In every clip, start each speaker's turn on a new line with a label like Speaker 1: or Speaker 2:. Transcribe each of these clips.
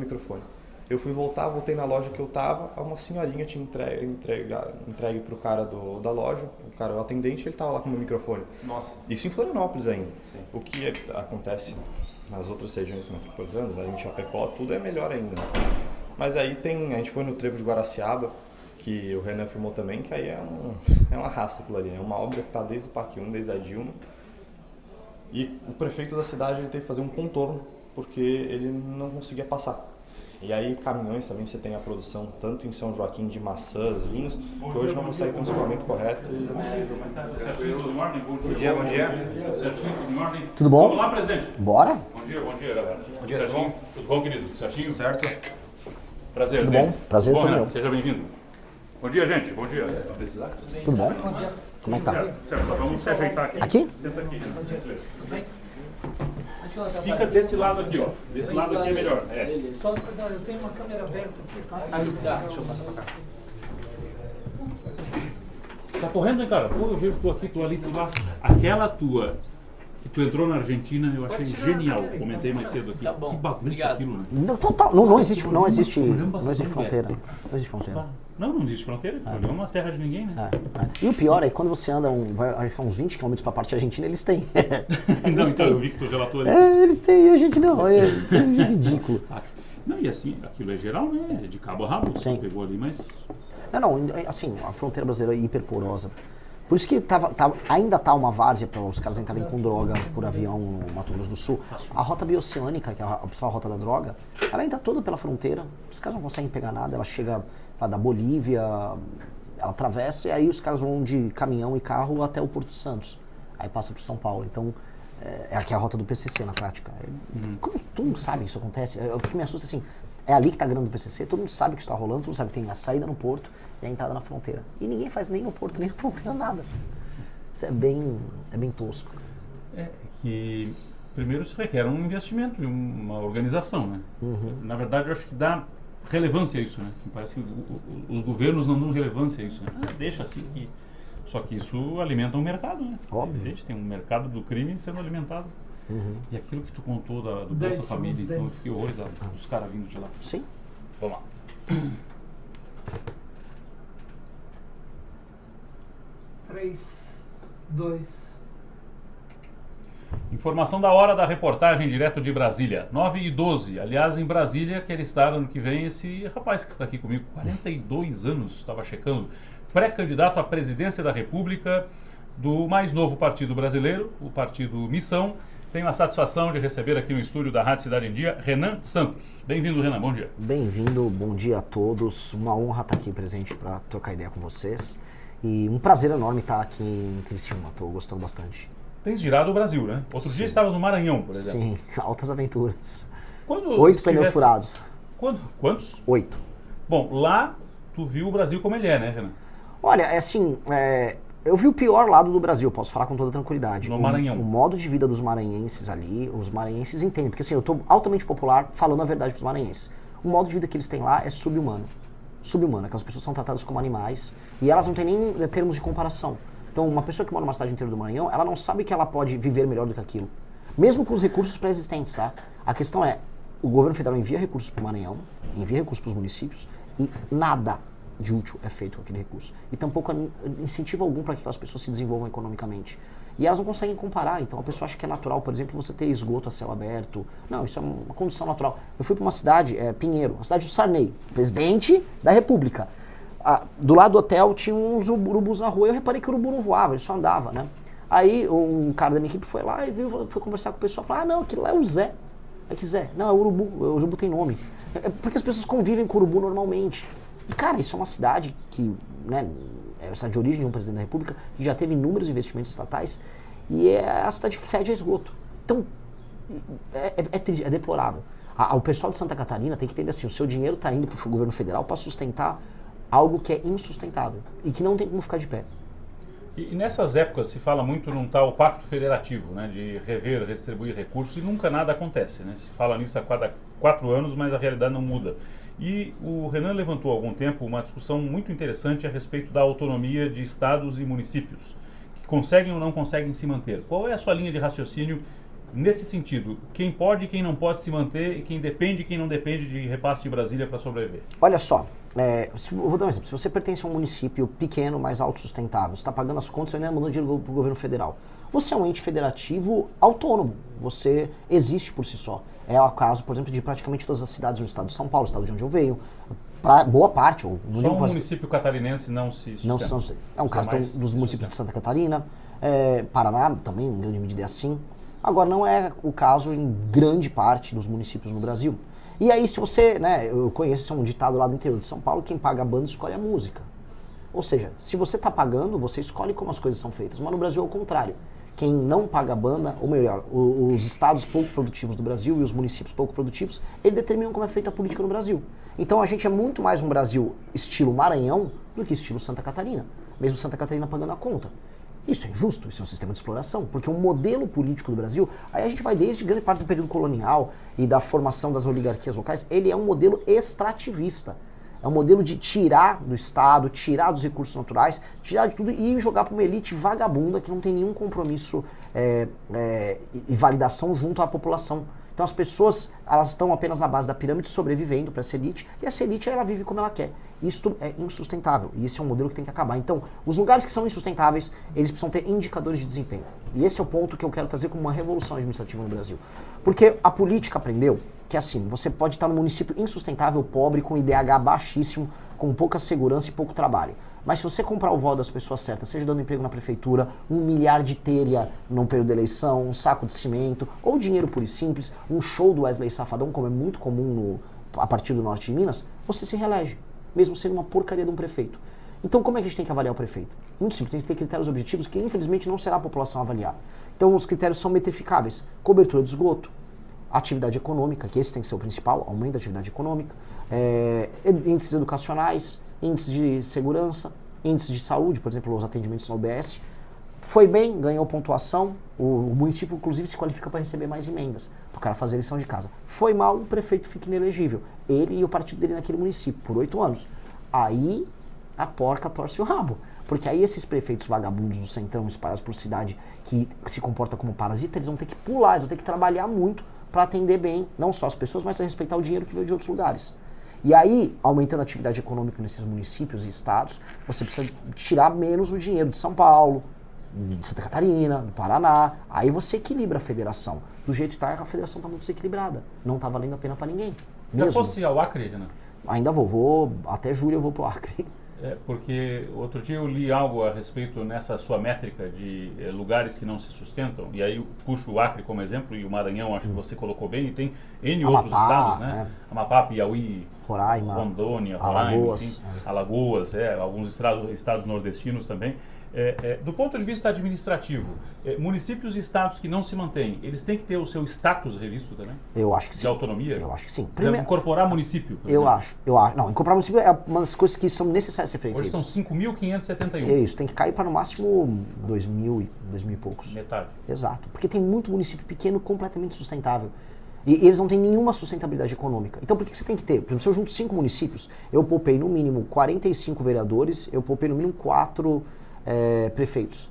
Speaker 1: microfone. Eu fui voltar, voltei na loja que eu tava, uma senhorinha tinha entregue pro cara da loja, o atendente, ele tava lá com o meu microfone.
Speaker 2: Nossa.
Speaker 1: Isso em Florianópolis ainda.
Speaker 2: Sim.
Speaker 1: O que acontece nas outras regiões metropolitanas, em Chapecó, tudo é melhor ainda. Mas aí a gente foi no Trevo de Guaraciaba, que o Renan filmou também, que aí é uma raça aquilo ali, é uma obra que está desde o Parque 1, desde a Dilma. E o prefeito da cidade ele teve que fazer um contorno, porque ele não conseguia passar. E aí caminhões também, você tem a produção tanto em São Joaquim de maçãs, vinhos, que hoje não consegue ter um escoamento correto.
Speaker 2: Bom dia, bom dia.
Speaker 3: Certinho, tudo em ordem?
Speaker 4: Tudo bom?
Speaker 3: Vamos lá, presidente.
Speaker 4: Bora?
Speaker 3: Bom dia, galera.
Speaker 2: Bom dia,
Speaker 3: Certinho?
Speaker 2: tudo bom?
Speaker 3: Tudo bom, querido? Certinho?
Speaker 2: Certo?
Speaker 3: Prazer,
Speaker 4: Tudo bom?
Speaker 3: Denis.
Speaker 4: Prazer,
Speaker 3: Bom,
Speaker 4: todo
Speaker 3: Renan,
Speaker 4: meu.
Speaker 3: seja bem-vindo. Bom dia, gente. Bom dia.
Speaker 4: Tudo bom? Como é que tá?
Speaker 3: Certo, vamos se ajeitar aqui.
Speaker 4: Aqui?
Speaker 3: Senta aqui. Fica desse lado aqui, ó. Desse lado aqui é melhor. É.
Speaker 5: Só cuidado, eu tenho uma câmera aberta aqui, tá?
Speaker 2: Aí, tá, deixa eu passar pra cá.
Speaker 3: Tá correndo, hein, cara? Pô, eu vejo tu aqui, tu ali, tu lá. Aquela tua que tu entrou na Argentina, eu achei genial. Comentei mais cedo aqui.
Speaker 5: Tá bom,
Speaker 3: Que bagunça
Speaker 5: obrigado.
Speaker 3: aquilo, né?
Speaker 4: Não, total, não existe
Speaker 3: Programação,
Speaker 4: fronteira. Não existe fronteira.
Speaker 3: Não existe fronteira. Não é uma terra de ninguém, né?
Speaker 4: E o pior é que quando você anda vai uns 20 km pra parte argentina, eles têm.
Speaker 3: Não,
Speaker 4: Eles
Speaker 3: então eu
Speaker 4: têm.
Speaker 3: vi que tu relatou ali.
Speaker 4: Eles têm, e a gente não. É ridículo.
Speaker 3: Não, e assim, aquilo é geral, né? É de cabo a rabo.
Speaker 4: Sim.
Speaker 3: Tu pegou ali, mas...
Speaker 4: Não, assim, a fronteira brasileira é hiper porosa. Por isso que ainda tá uma várzea para os caras entrarem com droga por avião no Mato Grosso do Sul. A rota bioceânica, que é a principal rota da droga, ela ainda toda pela fronteira. Os caras não conseguem pegar nada, ela chega lá da Bolívia, ela atravessa e aí os caras vão de caminhão e carro até o Porto Santos. Aí passa por São Paulo. Então, é aqui a rota do PCC na prática. Como todo mundo sabe que isso acontece? O que me assusta assim, é ali que está a grana do PCC, todo mundo sabe que isso está rolando, todo mundo sabe que tem a saída no porto e a entrada na fronteira. E ninguém faz nem no porto, nem na fronteira, nada. Isso é bem tosco.
Speaker 3: É que primeiro isso requer um investimento e uma organização, né? Na verdade, eu acho que dá relevância a isso, né? Parece que os governos não dão relevância a isso, né? Deixa assim que... Só que isso alimenta um mercado, né?
Speaker 4: Óbvio.
Speaker 3: A gente tem um mercado do crime sendo alimentado. E aquilo que tu contou do
Speaker 5: 10
Speaker 3: Bolsa Família,
Speaker 5: segundos,
Speaker 3: então eu
Speaker 5: 10.
Speaker 3: fiquei horrorizado. Os caras vindo de lá.
Speaker 4: Sim.
Speaker 3: Vamos lá.
Speaker 5: 3, 2,
Speaker 3: Informação da hora da reportagem direto de Brasília, 9h12. Aliás, em Brasília, quer estar ano que vem esse rapaz que está aqui comigo, 42 anos, estava checando, pré-candidato à presidência da República do mais novo partido brasileiro, o Partido Missão. Tenho a satisfação de receber aqui no estúdio da Rádio Cidade em Dia, Renan Santos. Bem-vindo, Renan, bom dia.
Speaker 4: Bem-vindo, bom dia a todos. Uma honra estar aqui presente para trocar ideia com vocês. E um prazer enorme estar aqui em Criciúma, estou gostando bastante.
Speaker 3: Tens girado o Brasil, né? Outro dia estavas no Maranhão, por exemplo.
Speaker 4: Sim, altas aventuras.
Speaker 3: Quando
Speaker 4: 8 pneus furados.
Speaker 3: Quantos?
Speaker 4: 8.
Speaker 3: Bom, lá tu viu o Brasil como ele é, né, Renan?
Speaker 4: Olha, é assim, eu vi o pior lado do Brasil, posso falar com toda tranquilidade.
Speaker 3: No Maranhão.
Speaker 4: O modo de vida dos maranhenses ali, os maranhenses entendem, porque assim, eu estou altamente popular falando a verdade para os maranhenses. O modo de vida que eles têm lá é subhumano. Subhumano, aquelas pessoas são tratadas como animais e elas não têm nem termos de comparação. Então, uma pessoa que mora numa cidade inteira do Maranhão, ela não sabe que ela pode viver melhor do que aquilo. Mesmo com os recursos pré-existentes, tá? A questão é, o governo federal envia recursos para o Maranhão, envia recursos para os municípios e nada de útil é feito com aquele recurso. E tampouco incentivo algum para que aquelas pessoas se desenvolvam economicamente. E elas não conseguem comparar. Então, a pessoa acha que é natural, por exemplo, você ter esgoto a céu aberto. Não, isso é uma condição natural. Eu fui para uma cidade, Pinheiro, a cidade do Sarney, presidente da República. Do lado do hotel tinha uns urubus na rua, eu reparei que o urubu não voava, ele só andava, né? Aí um cara da minha equipe foi lá e foi conversar com o pessoal, falou, não, aquilo lá é o Zé. É que Zé, não, é o urubu tem nome. É porque as pessoas convivem com o urubu normalmente. E cara, isso é uma cidade que, né, é a cidade de origem de um presidente da República, que já teve inúmeros investimentos estatais, e a cidade fede a esgoto. Então, é triste, é deplorável. O pessoal de Santa Catarina tem que entender assim, o seu dinheiro está indo para o governo federal para sustentar algo que é insustentável e que não tem como ficar de pé.
Speaker 3: E nessas épocas se fala muito num tal pacto federativo, né, de rever, redistribuir recursos e nunca nada acontece, né? Se fala nisso há 4 anos, mas a realidade não muda. E o Renan levantou há algum tempo uma discussão muito interessante a respeito da autonomia de estados e municípios, que conseguem ou não conseguem se manter. Qual é a sua linha de raciocínio Nesse sentido, quem pode e quem não pode se manter, e quem não depende de repasse de Brasília para sobreviver?
Speaker 4: Olha só, vou dar um exemplo. Se você pertence a um município pequeno, mais autossustentável, você está pagando as contas e ainda mandando dinheiro para o governo federal. Você é um ente federativo autônomo, você existe por si só. É o caso, por exemplo, de praticamente todas as cidades no estado de São Paulo, estado de onde eu venho, boa parte. Ou não
Speaker 3: Só um município catarinense não se sustenta.
Speaker 4: É um caso dos municípios de Santa Catarina, Paraná também, em grande medida é assim. Agora, não é o caso em grande parte dos municípios no Brasil. E aí, se você, eu conheço um ditado lá do interior de São Paulo, quem paga a banda escolhe a música. Ou seja, se você está pagando, você escolhe como as coisas são feitas. Mas no Brasil é o contrário. Quem não paga a banda, ou melhor, os estados pouco produtivos do Brasil e os municípios pouco produtivos, eles determinam como é feita a política no Brasil. Então a gente é muito mais um Brasil estilo Maranhão do que estilo Santa Catarina. Mesmo Santa Catarina pagando a conta. Isso é injusto, isso é um sistema de exploração, porque o modelo político do Brasil, aí a gente vai desde grande parte do período colonial e da formação das oligarquias locais, ele é um modelo extrativista. É um modelo de tirar do Estado, tirar dos recursos naturais, tirar de tudo e jogar para uma elite vagabunda que não tem nenhum compromisso e validação junto à população. Então as pessoas, elas estão apenas na base da pirâmide sobrevivendo para essa elite, e essa elite ela vive como ela quer. Isso é insustentável, e esse é um modelo que tem que acabar. Então, os lugares que são insustentáveis, eles precisam ter indicadores de desempenho. E esse é o ponto que eu quero trazer como uma revolução administrativa no Brasil. Porque a política aprendeu que assim, você pode estar num município insustentável, pobre, com IDH baixíssimo, com pouca segurança e pouco trabalho. Mas se você comprar o voto das pessoas certas, seja dando emprego na prefeitura, 1 milhar de telha num período de eleição, um saco de cimento, ou dinheiro puro e simples, um show do Wesley Safadão, como é muito comum a partir do norte de Minas, você se reelege, mesmo sendo uma porcaria de um prefeito. Então como é que a gente tem que avaliar o prefeito? Muito simples, tem que ter critérios objetivos que infelizmente não será a população avaliar. Então os critérios são metrificáveis: cobertura de esgoto, atividade econômica, que esse tem que ser o principal, aumento da atividade econômica, índices educacionais, índices de segurança, índices de saúde, por exemplo, os atendimentos na UBS. Foi bem, ganhou pontuação, o município inclusive se qualifica para receber mais emendas, para o cara fazer lição de casa. Foi mal, o prefeito fica inelegível, ele e o partido dele naquele município, por 8 anos. Aí a porca torce o rabo, porque aí esses prefeitos vagabundos do centrão espalhados por cidade que se comportam como parasita, eles vão ter que pular, eles vão ter que trabalhar muito para atender bem, não só as pessoas, mas respeitar o dinheiro que veio de outros lugares. E aí, aumentando a atividade econômica nesses municípios e estados, você precisa tirar menos o dinheiro de São Paulo, de Santa Catarina, do Paraná. Aí você equilibra a federação. Do jeito que está, a federação está muito desequilibrada. Não está valendo a pena para ninguém.
Speaker 3: Já fosse ao Acre, Renan?
Speaker 4: Ainda vou. Até julho eu vou pro Acre.
Speaker 3: Porque outro dia eu li algo a respeito nessa sua métrica de lugares que não se sustentam, e aí eu puxo o Acre como exemplo, e o Maranhão acho que você colocou bem, e tem N
Speaker 4: Amapá,
Speaker 3: outros estados, né? Amapá, Piauí,
Speaker 4: Roraima,
Speaker 3: Rondônia,
Speaker 4: Alagoas,
Speaker 3: enfim, Alagoas, alguns estados nordestinos também. Do ponto de vista administrativo, municípios e estados que não se mantêm, eles têm que ter o seu status revisto também?
Speaker 4: Eu acho que sim.
Speaker 3: De autonomia?
Speaker 4: Eu acho que sim.
Speaker 3: Incorporar município?
Speaker 4: Eu acho. Não, incorporar município é uma das coisas que são necessárias ser feitas.
Speaker 3: Hoje são 5.571.
Speaker 4: É isso, tem que cair para no máximo 2.000 e poucos.
Speaker 3: Metade.
Speaker 4: Exato, porque tem muito município pequeno completamente sustentável. E eles não têm nenhuma sustentabilidade econômica. Então por que você tem que ter? Por exemplo, se eu junto 5 municípios, eu poupei no mínimo 45 vereadores, eu poupei no mínimo 4 prefeitos.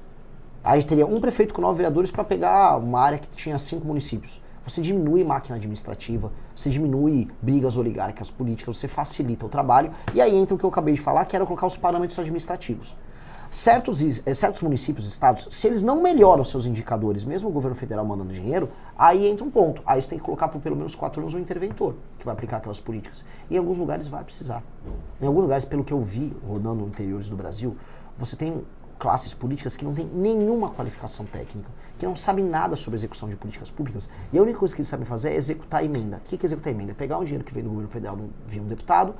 Speaker 4: Aí teria um prefeito com 9 vereadores para pegar uma área que tinha 5 municípios. Você diminui máquina administrativa, você diminui brigas oligárquicas políticas, você facilita o trabalho, e aí entra o que eu acabei de falar, que era colocar os parâmetros administrativos. Certos municípios e estados, se eles não melhoram seus indicadores, mesmo o governo federal mandando dinheiro, aí entra um ponto. Aí você tem que colocar por pelo menos 4 anos um interventor que vai aplicar aquelas políticas. Em alguns lugares vai precisar. Em alguns lugares, pelo que eu vi rodando interiores do Brasil, você tem classes políticas que não têm nenhuma qualificação técnica, que não sabem nada sobre execução de políticas públicas, e a única coisa que eles sabem fazer é executar a emenda. O que é executar a emenda? É pegar um dinheiro que veio do governo federal via um deputado,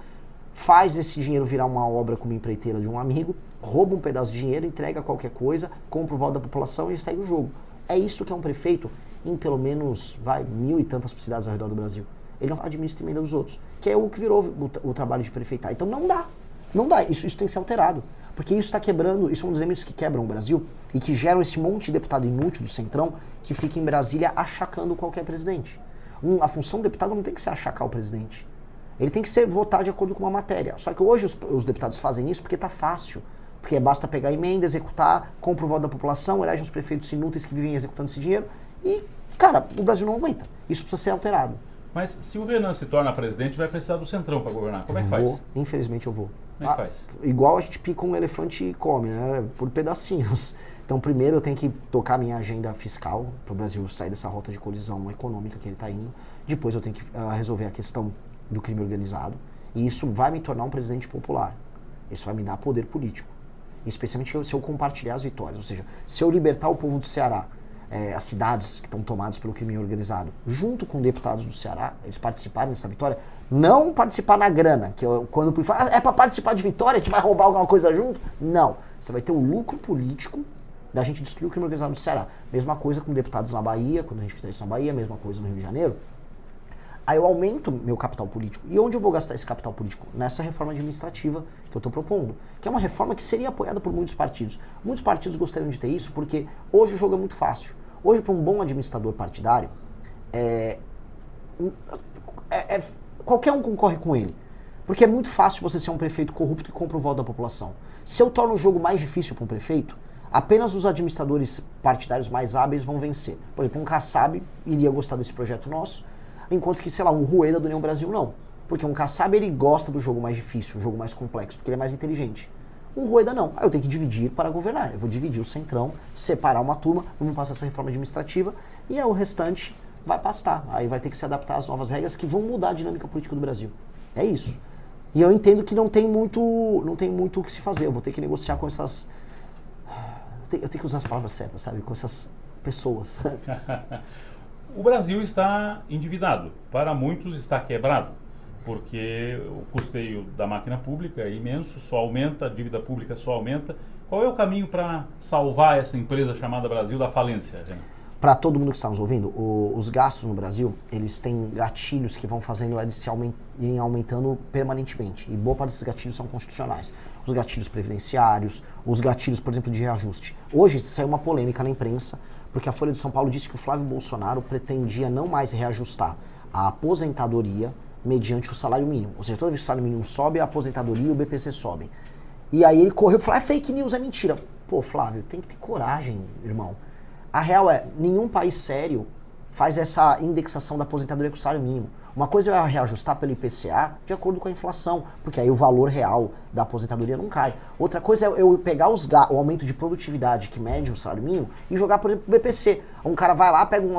Speaker 4: faz esse dinheiro virar uma obra como empreiteira de um amigo, rouba um pedaço de dinheiro, entrega qualquer coisa, compra o voto da população e segue o jogo. É isso que é um prefeito em pelo menos 1.000 e tantas cidades ao redor do Brasil. Ele não administra a emenda dos outros, que é o que virou o trabalho de prefeitar. Então não dá. Isso tem que ser alterado. Porque isso está quebrando, isso é um dos elementos que quebram o Brasil e que geram esse monte de deputado inútil do Centrão que fica em Brasília achacando qualquer presidente. A função do deputado não tem que ser achacar o presidente. Ele tem que ser votar de acordo com uma matéria. Só que hoje os deputados fazem isso porque está fácil. Porque basta pegar a emenda, executar, compra o voto da população, elege uns prefeitos inúteis que vivem executando esse dinheiro e Cara, o Brasil não aguenta. Isso precisa ser alterado.
Speaker 3: Mas se o Renan se torna presidente, vai precisar do Centrão para governar. Como é que faz?
Speaker 4: Infelizmente eu vou.
Speaker 3: Como é que faz?
Speaker 4: Igual a gente pica um elefante e come, né? Por pedacinhos. Então, primeiro eu tenho que tocar minha agenda fiscal para o Brasil sair dessa rota de colisão econômica que ele está indo. Depois eu tenho que resolver a questão do crime organizado. E isso vai me tornar um presidente popular. Isso vai me dar poder político. Especialmente se eu compartilhar as vitórias. Ou seja, se eu libertar o povo do Ceará, as cidades que estão tomadas pelo crime organizado, junto com deputados do Ceará, eles participarem dessa vitória, não participar na grana, que quando fala, é para participar de vitória, a gente vai roubar alguma coisa junto? Não. Você vai ter o lucro político da gente destruir o crime organizado no Ceará. Mesma coisa com deputados na Bahia, quando a gente fizer isso na Bahia, mesma coisa no Rio de Janeiro. Aí eu aumento meu capital político. E onde eu vou gastar esse capital político? Nessa reforma administrativa que eu estou propondo. Que é uma reforma que seria apoiada por muitos partidos. Muitos partidos gostariam de ter isso porque hoje o jogo é muito fácil. Hoje, para um bom administrador partidário, qualquer um concorre com ele. Porque é muito fácil você ser um prefeito corrupto que compra o voto da população. Se eu torno o jogo mais difícil para um prefeito, apenas os administradores partidários mais hábeis vão vencer. Por exemplo, um Kassab iria gostar desse projeto nosso, enquanto que, sei lá, um Rueda do União Brasil não. Porque um Kassab, ele gosta do jogo mais difícil, um jogo mais complexo, porque ele é mais inteligente. Um Rueda não. Aí eu tenho que dividir para governar. Eu vou dividir o centrão, separar uma turma, vamos passar essa reforma administrativa e aí o restante vai pastar. Aí vai ter que se adaptar às novas regras que vão mudar a dinâmica política do Brasil. É isso. E eu entendo que não tem muito o que se fazer. Eu vou ter que negociar com essas... Eu tenho que usar as palavras certas, sabe? Com essas pessoas.
Speaker 3: O Brasil está endividado. Para muitos está quebrado. Porque o custeio da máquina pública é imenso, só aumenta, a dívida pública só aumenta. Qual é o caminho para salvar essa empresa chamada Brasil da falência, Renan?
Speaker 4: Para todo mundo que está nos ouvindo, os gastos no Brasil, eles têm gatilhos que vão fazendo eles irem aumentando permanentemente. E boa parte desses gatilhos são constitucionais. Os gatilhos previdenciários, os gatilhos, por exemplo, de reajuste. Hoje saiu uma polêmica na imprensa, porque a Folha de São Paulo disse que o Flávio Bolsonaro pretendia não mais reajustar a aposentadoria mediante o salário mínimo. Ou seja, toda vez que o salário mínimo sobe, a aposentadoria e o BPC sobem. E aí ele correu e falou, é fake news, é mentira. Pô, Flávio, tem que ter coragem, irmão. A real é, nenhum país sério faz essa indexação da aposentadoria com o salário mínimo. Uma coisa é reajustar pelo IPCA de acordo com a inflação, porque aí o valor real da aposentadoria não cai. Outra coisa é eu pegar o aumento de produtividade que mede o salário mínimo e jogar, por exemplo, o BPC. Um cara vai lá, pega um